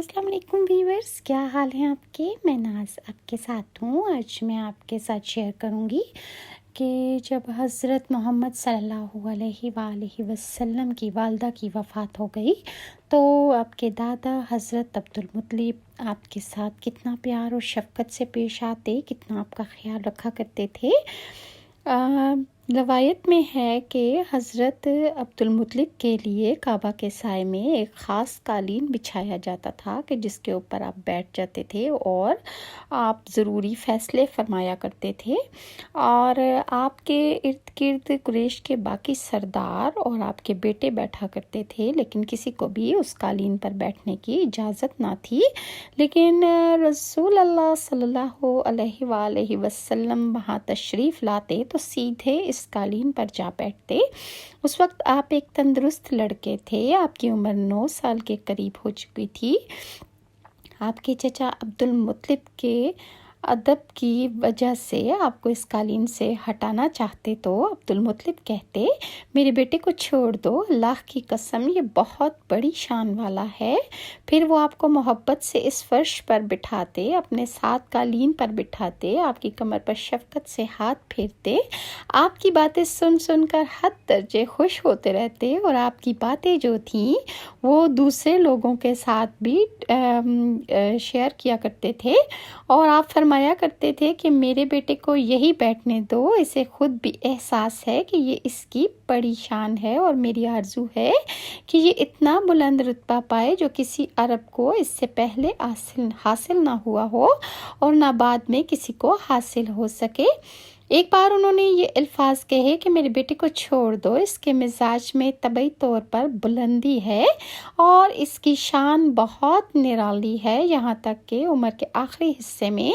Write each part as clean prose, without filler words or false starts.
السلام علیکم ویورز، کیا حال ہیں آپ کے؟ میں ناز آپ کے ساتھ ہوں۔ آج میں آپ کے ساتھ شیئر کروں گی کہ جب حضرت محمد صلی اللہ علیہ وآلہ وسلم کی والدہ کی وفات ہو گئی تو آپ کے دادا حضرت عبدالمطلب آپ کے ساتھ کتنا پیار اور شفقت سے پیش آتے، کتنا آپ کا خیال رکھا کرتے تھے۔ روایت میں ہے کہ حضرت عبدالمطلب کے لیے کعبہ کے سائے میں ایک خاص قالین بچھایا جاتا تھا کہ جس کے اوپر آپ بیٹھ جاتے تھے اور آپ ضروری فیصلے فرمایا کرتے تھے، اور آپ کے ارد گرد قریش کے باقی سردار اور آپ کے بیٹے بیٹھا کرتے تھے، لیکن کسی کو بھی اس قالین پر بیٹھنے کی اجازت نہ تھی۔ لیکن رسول اللہ صلی اللہ علیہ وآلہ وسلم وہاں تشریف لاتے تو سیدھے اس قالین پر جا بیٹھتے۔ اس وقت آپ ایک تندرست لڑکے تھے، آپ کی عمر 9 سال کے قریب ہو چکی تھی۔ آپ کے چچا عبدالمطلب کے ادب کی وجہ سے آپ کو اس قالین سے ہٹانا چاہتے تو عبدالمطلب کہتے، میرے بیٹے کو چھوڑ دو، اللہ کی قسم یہ بہت بڑی شان والا ہے۔ پھر وہ آپ کو محبت سے اس فرش پر بٹھاتے، اپنے ساتھ قالین پر بٹھاتے، آپ کی کمر پر شفقت سے ہاتھ پھیرتے، آپ کی باتیں سن سن کر حد درجے خوش ہوتے رہتے، اور آپ کی باتیں جو تھیں وہ دوسرے لوگوں کے ساتھ بھی شیئر کیا کرتے تھے، اور آپ فرمایا کرتے تھے کہ میرے بیٹے کو یہی بیٹھنے دو، اسے خود بھی احساس ہے کہ یہ اس کی بڑی شان ہے، اور میری آرزو ہے کہ یہ اتنا بلند رتبہ پائے جو کسی عرب کو اس سے پہلے حاصل نہ ہوا ہو اور نہ بعد میں کسی کو حاصل ہو سکے۔ ایک بار انہوں نے یہ الفاظ کہے کہ میرے بیٹے کو چھوڑ دو، اس کے مزاج میں طبعی طور پر بلندی ہے اور اس کی شان بہت نرالی ہے، یہاں تک کہ عمر کے آخری حصے میں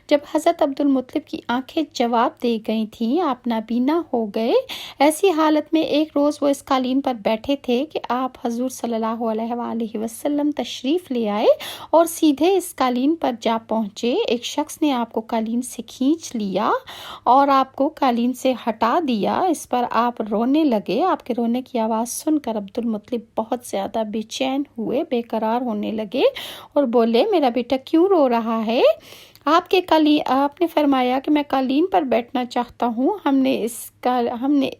جب حضرت عبدالمطلب کی آنکھیں جواب دے گئی تھیں، آپ نابینا ہو گئے۔ ایسی حالت میں ایک روز وہ اس قالین پر بیٹھے تھے کہ آپ حضور صلی اللہ علیہ وآلہ وسلم تشریف لے آئے اور سیدھے اس قالین پر جا پہنچے۔ ایک شخص نے آپ کو قالین سے کھینچ لیا اور آپ کو قالین سے ہٹا دیا۔ اس پر آپ رونے لگے۔ آپ کے رونے کی آواز سن کر عبدالمطلب بہت زیادہ بے چین ہوئے، بے قرار ہونے لگے اور بولے، میرا بیٹا کیوں رو رہا ہے؟ آپ نے فرمایا کہ میں قالین پر بیٹھنا چاہتا ہوں، ہم نے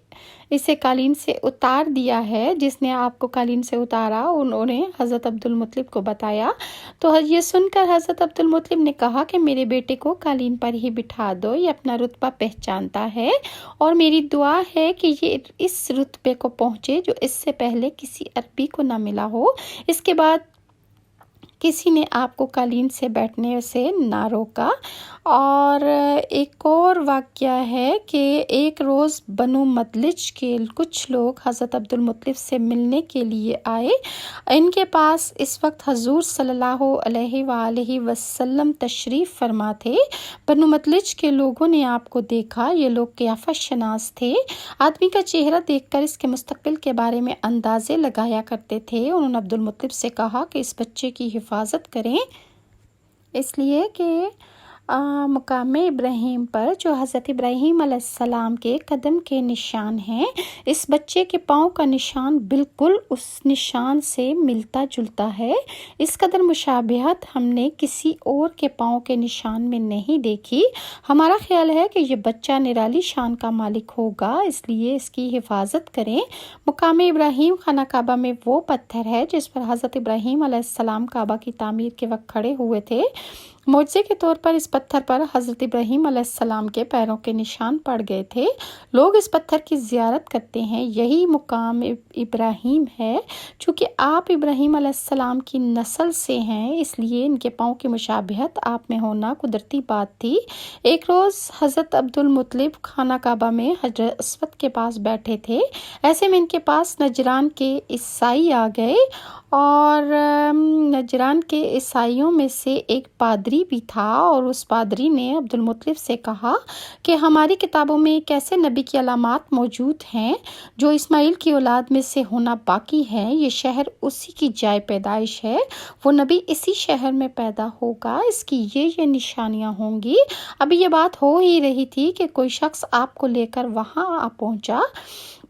اسے قالین سے اتار دیا ہے۔ جس نے آپ کو قالین سے اتارا انہوں نے حضرت عبدالمطلب کو بتایا، تو یہ سن کر حضرت عبدالمطلب نے کہا کہ میرے بیٹے کو قالین پر ہی بٹھا دو، یہ اپنا رتبہ پہچانتا ہے، اور میری دعا ہے کہ یہ اس رتبے کو پہنچے جو اس سے پہلے کسی عربی کو نہ ملا ہو۔ اس کے بعد کسی نے آپ کو قالین سے بیٹھنے سے نہ روکا۔ اور ایک اور واقعہ ہے کہ ایک روز بنو مدلج کے کچھ لوگ حضرت عبدالمطلب سے ملنے کے لیے آئے۔ ان کے پاس اس وقت حضور صلی اللہ علیہ وآلہ وسلم تشریف فرما تھے۔ بنو مدلج کے لوگوں نے آپ کو دیکھا، یہ لوگ قیافہ شناس تھے، آدمی کا چہرہ دیکھ کر اس کے مستقبل کے بارے میں اندازے لگایا کرتے تھے۔ انہوں نے عبدالمطلب سے کہا کہ اس بچے کی حفاظت کریں، اس لیے کہ مقام ابراہیم پر جو حضرت ابراہیم علیہ السلام کے قدم کے نشان ہیں، اس بچے کے پاؤں کا نشان بالکل اس نشان سے ملتا جلتا ہے۔ اس قدر مشابہت ہم نے کسی اور کے پاؤں کے نشان میں نہیں دیکھی۔ ہمارا خیال ہے کہ یہ بچہ نرالی شان کا مالک ہوگا، اس لیے اس کی حفاظت کریں۔ مقام ابراہیم خانہ کعبہ میں وہ پتھر ہے جس پر حضرت ابراہیم علیہ السلام کعبہ کی تعمیر کے وقت کھڑے ہوئے تھے۔ معجزے کے طور پر اس پتھر پر حضرت ابراہیم علیہ السلام کے پیروں کے نشان پڑ گئے تھے۔ لوگ اس پتھر کی زیارت کرتے ہیں، یہی مقام ابراہیم ہے۔ چونکہ آپ ابراہیم علیہ السلام کی نسل سے ہیں، اس لیے ان کے پاؤں کی مشابہت آپ میں ہونا قدرتی بات تھی۔ ایک روز حضرت عبدالمطلب خانہ کعبہ میں حجر اسود کے پاس بیٹھے تھے، ایسے میں ان کے پاس نجران کے عیسائی آ گئے، اور نجران کے عیسائیوں میں سے ایک پادری بھی تھا، اور اس پادری نے عبدالمطلب سے کہا کہ ہماری کتابوں میں ایک ایسے نبی کی علامات موجود ہیں جو اسماعیل کی اولاد میں سے ہونا باقی ہے، یہ شہر اسی کی جائے پیدائش ہے، وہ نبی اسی شہر میں پیدا ہوگا، اس کی یہ نشانیاں ہوں گی۔ ابھی یہ بات ہو ہی رہی تھی کہ کوئی شخص آپ کو لے کر وہاں آ پہنچا۔